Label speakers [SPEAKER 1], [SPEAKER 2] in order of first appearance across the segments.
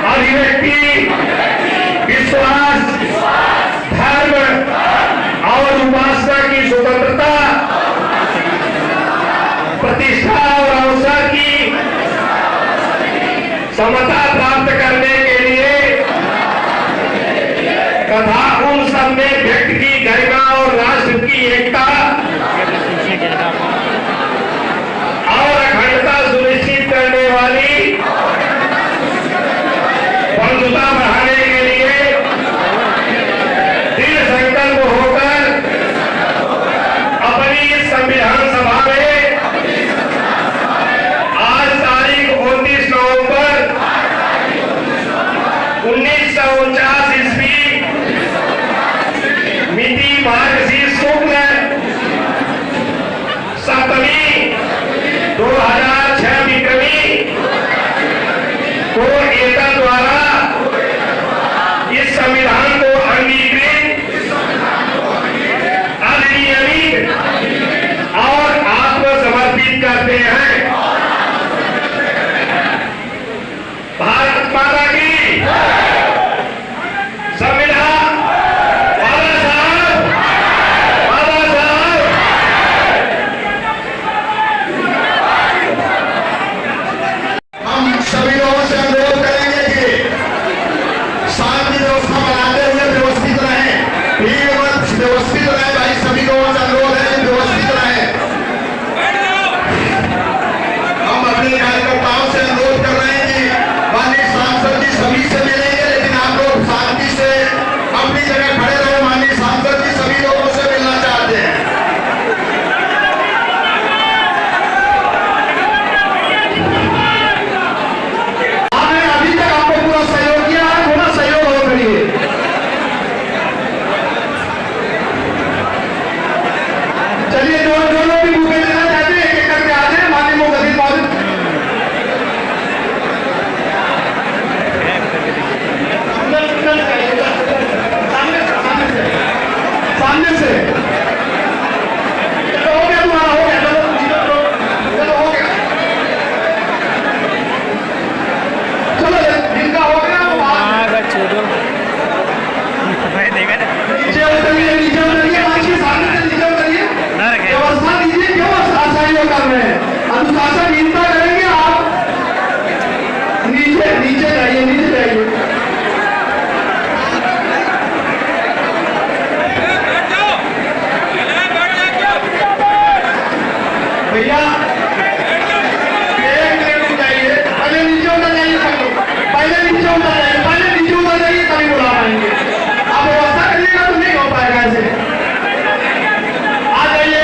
[SPEAKER 1] अभिव्यक्ति, विश्वास, धर्म और उपासना की स्वतंत्रता, प्रतिष्ठा और अवसर की समता प्राप्त करने के लिए तथा उन सब में व्यक्ति की गरिमा और राष्ट्र की एकता और अखंडता सुनिश्चित करने वाली बंधुता बढ़ाने के लिए दृढ़ संकल्प होकर अपनी इस संविधान सभा में आज तारीख 29 नवंबर 1949 ईस्वी मिति मार्गशीर्ष शुक्ल सप्तमी 2006 विक्रमी को एकता द्वारा इस संविधान को अंगीकृत, अधिनियमित और आत्मसमर्पित करते हैं। भारत माता की संविधान, बाबा साहब,
[SPEAKER 2] हम सभी लोगों से अनुरोध करेंगे कि शांति व्यवस्था बनाते हुए व्यवस्थित रहें, भीड़ मत व्यवस्थित रहे। भाई सभी लोगों से अनुरोध है व्यवस्थित रहे। हम अपने कार्यकर्ताओं से अनुरोध कर रहे हैं कि माननीय सांसद जी सभी से मिलेंगे, लेकिन आप लोग शांति से अपनी जगह खड़े रहो। माननीय सांसद जी सभी लोगों से मिलना चाहते हैं। आपने अभी तक आपको पूरा सहयोग किया है, थोड़ा सहयोग और करिए। चलिए जो लोग भी बुके देना चाहते हैं एक एक करके आ जाए। माननीय मुख्यमंत्री महोदय सामने से चलो, हो गया तुम्हारा, हो गया, चलो हो गया, चलो जिनका हो गया वो नीचे उतरिए, आपके सामने से नीचे उतरिए, व्यवस्था दीजिए। क्यों आसानी कर रहे हैं? अनुशासनहीनता करेंगे आप। नीचे जाइए, नीचे जाइए। भैया एक मिनट जाइए, पहले नीचे उतर जाइए, पहले नीचे उतर जाइए, पहले नीचे उतर जाइए, तभी बुला पाएंगे। आप व्यवस्था करिएगा तो नहीं हो पाएगा ऐसे। आ जाइए,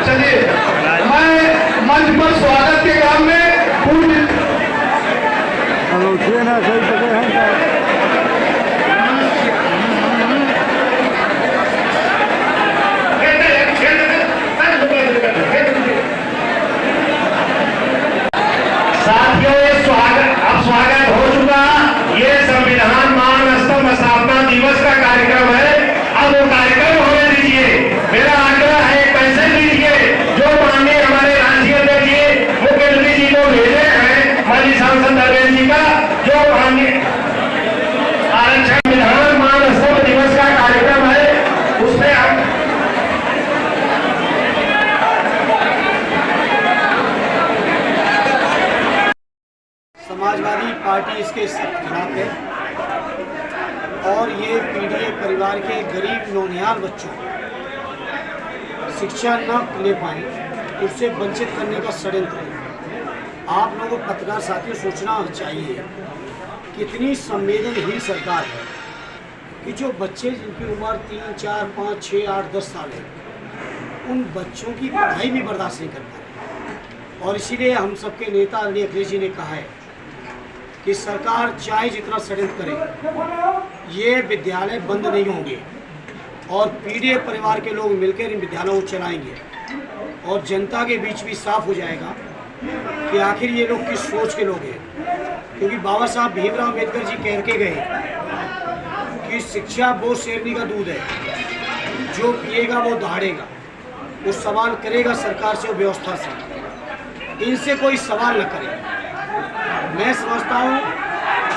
[SPEAKER 2] चलिए मैं मंच पर स्वागत के क्रम में पूर्ण
[SPEAKER 3] ना सही पकड़े हैं
[SPEAKER 1] साथियों, स्वागत हो चुका। ये संविधान महान स्तंभ स्थापना दिवस का कार्यक्रम है। अब वो कार्यक्रम होने दीजिए। मेरा आग्रह है पैसे दीजिए जो माननीय हमारे राष्ट्रीय अध्यक्ष जी मुख्यमंत्री जी को भेजे हैं, माननीय सांसद धर्मेंद्र जी का, जो माननीय आरक्षण विधान महान स्तंभ दिवस का कार्यक्रम है, उसमें हम
[SPEAKER 4] समाजवादी पार्टी इसके सख्त खिलाफ है और ये पीड़ित परिवार के गरीब नौनिहाल बच्चों को शिक्षा न ले पाए, उससे वंचित करने का षड्यंत्र है। आप लोगों को पत्रकार साथियों सोचना चाहिए कितनी संवेदनहीन सरकार है कि जो बच्चे जिनकी उम्र 3, 4, 5, 6, 8, 10 साल है, उन बच्चों की पढ़ाई भी बर्दाश्त नहीं कर पा रहे। और इसीलिए हम सबके नेता आदरणीय अखिलेश जी ने कहा है कि सरकार चाहे जितना षड्यंत्र करे, ये विद्यालय बंद नहीं होंगे और पीड़ित परिवार के लोग मिलकर इन विद्यालयों को चलाएंगे और जनता के बीच भी साफ हो जाएगा कि आखिर ये लोग किस सोच के लोग हैं। क्योंकि बाबा साहब भीमराव अम्बेडकर जी कह के गए कि कि शिक्षा वो शेरनी का दूध है, जो पिएगा वो दहाड़ेगा, वो सवाल करेगा सरकार से और व्यवस्था से। इनसे कोई सवाल न करे। मैं समझता हूँ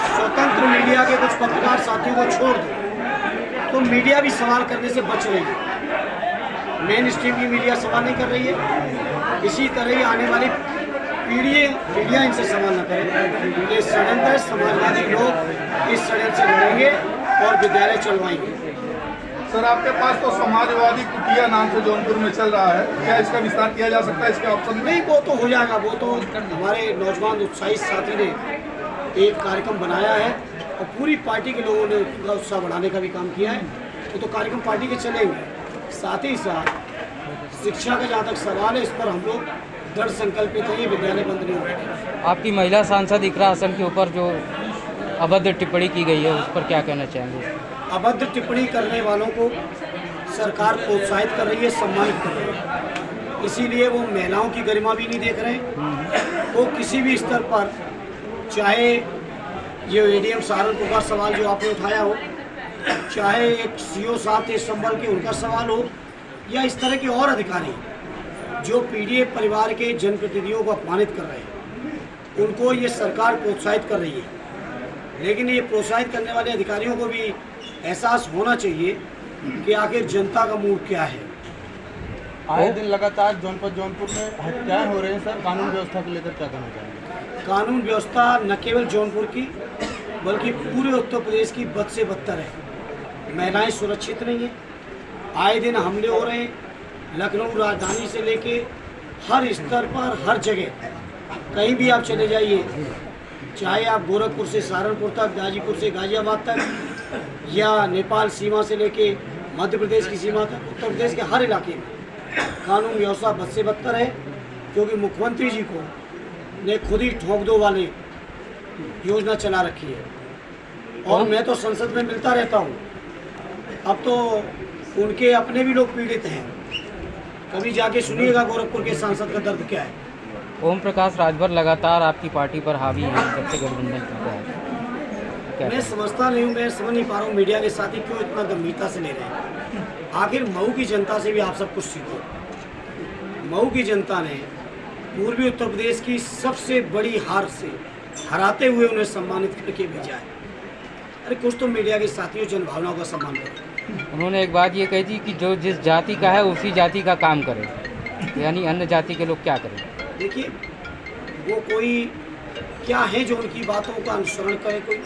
[SPEAKER 4] स्वतंत्र मीडिया के कुछ पत्रकार साथियों को छोड़ दो तो मीडिया भी सवाल करने से बच रही है। मेन स्ट्रीम की मीडिया सवाल नहीं कर रही है। इसी तरह ही आने वाली पीढ़ियाँ इनसे सवाल न करें। ये षड्यंत्र, समाजवादी लोग इस षड्यंत्र से लड़ेंगे और विद्यालय चलवाएंगे।
[SPEAKER 3] सर, आपके पास तो समाजवादी कुटिया नाम से जौनपुर में चल रहा है, क्या इसका विस्तार किया जा सकता है? इसके ऑप्शन
[SPEAKER 4] नहीं, वो तो हो जाएगा। वो तो हमारे नौजवान उत्साहित साथी ने एक कार्यक्रम बनाया है और पूरी पार्टी के लोगों ने उसका उत्साह बढ़ाने का भी काम किया है। वो तो कार्यक्रम पार्टी के चलेंगे। साथ ही साथ शिक्षा का जहाँ तक सवाल है, इस पर हम लोग दृढ़ संकल्पित हैं, ये विद्यालय बंद नहीं होगा।
[SPEAKER 5] आपकी महिला सांसद इकरा हसन के ऊपर जो अभद्र टिप्पणी की गई है, उस पर क्या कहना चाहेंगे?
[SPEAKER 4] अभद्र टिप्पणी करने वालों को सरकार प्रोत्साहित कर रही है, सम्मानित कर रही है। इसीलिए वो महिलाओं की गरिमा भी नहीं देख रहे। वो किसी भी स्तर पर, चाहे ये एडीएम सहारनपुर का सवाल जो आपने उठाया हो, चाहे एक सीओ साहब थे संबल के, उनका सवाल हो, या इस तरह के और अधिकारी जो पीडीएफ परिवार के जनप्रतिनिधियों को अपमानित कर रहे हैं, उनको ये सरकार प्रोत्साहित कर रही है। लेकिन ये प्रोत्साहित करने वाले अधिकारियों को भी एहसास होना चाहिए कि आखिर जनता का मूड क्या है।
[SPEAKER 3] आए दिन लगातार जौनपुर में हत्याएं हो रही हैं सर, कानून व्यवस्था को लेकर क्या कहना चाहेंगे?
[SPEAKER 4] कानून व्यवस्था न केवल जौनपुर की बल्कि पूरे उत्तर प्रदेश की बद से बदतर है। महिलाएं सुरक्षित नहीं हैं। आए दिन हमले हो रहे हैं। लखनऊ राजधानी से लेके हर स्तर पर, हर जगह, कहीं भी आप चले जाइए, चाहे आप गोरखपुर से सहारनपुर तक, गाजीपुर से गाजियाबाद तक, या नेपाल सीमा से लेके मध्य प्रदेश की सीमा तक, उत्तर प्रदेश के हर इलाके में कानून व्यवस्था बद से बदतर है। क्योंकि मुख्यमंत्री जी को ने खुद ही ठोक दो वाले योजना चला रखी है। और मैं तो संसद में मिलता रहता हूँ। अब तो उनके अपने भी लोग पीड़ित हैं। कभी जाके सुनिएगा गोरखपुर के सांसद का दर्द क्या है।
[SPEAKER 5] ओम प्रकाश राजभर लगातार आपकी पार्टी पर हावी है, जब से गठबंधन टूटा है।
[SPEAKER 4] मैं समझता नहीं हूँ, मैं समझ नहीं पा रहा हूँ मीडिया के साथी क्यों इतना गंभीरता से ले रहे हैं। आखिर मऊ की जनता से भी आप सब कुछ सीखो। मऊ की जनता ने पूर्वी उत्तर प्रदेश की सबसे बड़ी हार से हराते हुए उन्हें सम्मानित करके भेजा है। अरे कुछ तो मीडिया के साथियों जनभावनाओं का सम्मान करो।
[SPEAKER 5] उन्होंने एक बात ये कही थी कि जो जिस जाति का है उसी जाति का काम करे, यानी अन्य जाति के लोग क्या करें?
[SPEAKER 4] देखिए, वो कोई क्या है जो उनकी बातों का अनुसरण करे कोई,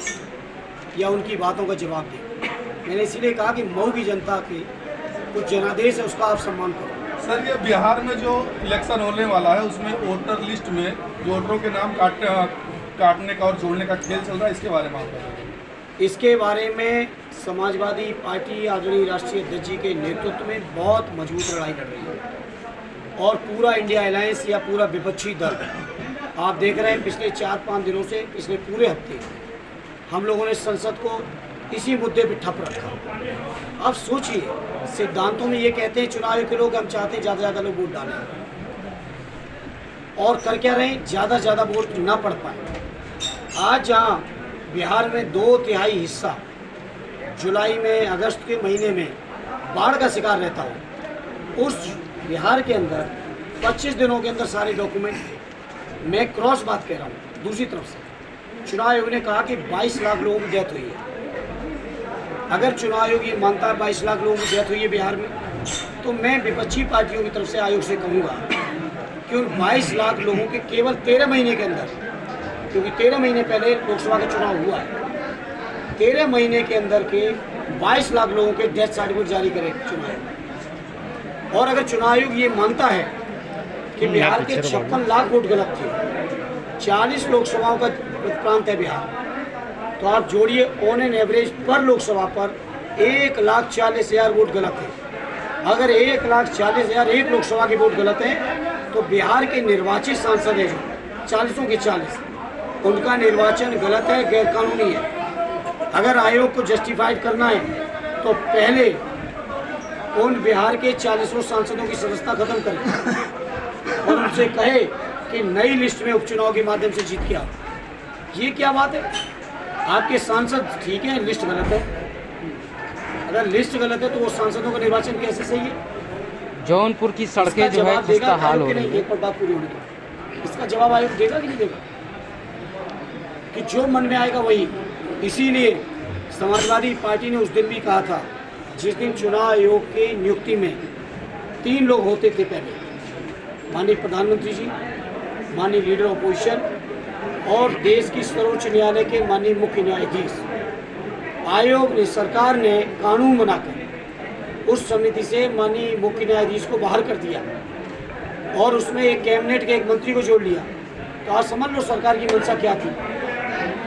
[SPEAKER 4] या उनकी बातों का जवाब दे। मैंने इसीलिए कहा कि मऊ की जनता के कुछ जनादेश है, उसका आप सम्मान करो।
[SPEAKER 3] सर, ये बिहार में जो इलेक्शन होने वाला है, उसमें वोटर लिस्ट में वोटरों के नाम काटने का और जोड़ने का खेल चल रहा है, इसके बारे में आप बताइए।
[SPEAKER 4] इसके बारे में समाजवादी पार्टी आदरणीय राष्ट्रीय अध्यक्ष जी के नेतृत्व में बहुत मजबूत लड़ाई लड़ रही है। और पूरा इंडिया अलायंस या पूरा विपक्षी दल, आप देख रहे हैं पिछले 4-5 दिनों से, पिछले पूरे हफ्ते हम लोगों ने संसद को इसी मुद्दे पे ठप रखा। अब सोचिए, सिद्धांतों में ये कहते हैं चुनाव आयोग के लोग, हम चाहते हैं ज़्यादा से ज़्यादा लोग वोट डालें, और कर क्या रहे हैं, ज़्यादा से ज़्यादा वोट ना पड़ पाए। आज जहाँ बिहार में 2/3 हिस्सा जुलाई में, अगस्त के महीने में बाढ़ का शिकार रहता हो, उस बिहार के अंदर 25 दिनों के अंदर सारे डॉक्यूमेंट, मैं क्रॉस बात कह रहा हूँ। दूसरी तरफ से चुनाव आयोग ने कहा कि 22 लाख लोगों की डेथ हुई है। अगर चुनाव आयोग ये मानता है 22 लाख लोगों की डेथ हुई है बिहार में, तो मैं विपक्षी पार्टियों की तरफ से आयोग से कहूँगा कि उन 22 लाख लोगों के केवल 13 महीने के अंदर, क्योंकि 13 महीने पहले लोकसभा का चुनाव हुआ है, 13 महीने के अंदर के 22 लाख लोगों के डेथ सर्टिफिकेट जारी करे चुनाव आयोग। और अगर चुनाव आयोग ये मानता है कि बिहार के 56 लाख वोट गलत थे, 40 लोकसभाओं का प्रांत है बिहार, तो आप जोड़िए ऑन एन एवरेज पर लोकसभा पर 1,40,000 वोट गलत है। अगर 1,40,000 एक लोकसभा के वोट गलत हैं, तो बिहार के निर्वाचित सांसद हैं जो 40 के 40, उनका निर्वाचन गलत है, गैरकानूनी है। अगर आयोग को जस्टिफाइड करना है तो पहले उन बिहार के 40 सांसदों की सदस्यता खत्म करें और उनसे कहे कि नई लिस्ट में उपचुनाव के माध्यम से जीत के आओ। ये क्या बात है? आपके सांसद ठीक है, लिस्ट गलत है। अगर लिस्ट गलत है तो वो सांसदों का निर्वाचन कैसे सही है?
[SPEAKER 5] जौनपुर की सड़कें
[SPEAKER 4] इसका
[SPEAKER 5] जो है
[SPEAKER 4] जवाब देगा
[SPEAKER 5] खस्ता हाल
[SPEAKER 4] आयोग
[SPEAKER 5] हो
[SPEAKER 4] कि
[SPEAKER 5] रही
[SPEAKER 4] नहीं?
[SPEAKER 5] है।
[SPEAKER 4] एक पर बात पूरी होने दो। इसका जवाब आयोग देगा कि नहीं देगा? कि जो मन में आएगा वही। इसीलिए समाजवादी पार्टी ने उस दिन भी कहा था, जिस दिन चुनाव आयोग की नियुक्ति में 3 लोग होते थे पहले, माननीय प्रधानमंत्री जी, माननीय लीडर ऑपोजिशन और देश की सर्वोच्च न्यायालय के माननीय मुख्य न्यायाधीश। आयोग ने, सरकार ने कानून बनाकर उस समिति से माननीय मुख्य न्यायाधीश को बाहर कर दिया और उसमें एक कैबिनेट के एक मंत्री को जोड़ लिया। तो आज समझ लो सरकार की मंशा क्या थी।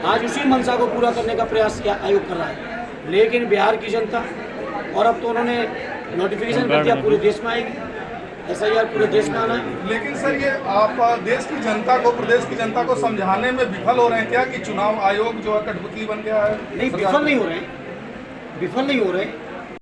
[SPEAKER 4] आज उसी मंशा को पूरा करने का प्रयास आयोग कर रहा है। लेकिन बिहार की जनता, और अब तो उन्होंने नोटिफिकेशन कर दिया पूरे देश में आएगी, SIR पूरे देश में आना है।
[SPEAKER 3] लेकिन सर ये आप देश की जनता को, प्रदेश की जनता को समझाने में विफल हो रहे हैं क्या कि चुनाव आयोग जो है कठपुतली बन गया है?
[SPEAKER 4] नहीं, विफल नहीं हो रहे हैं, विफल नहीं हो रहे हैं।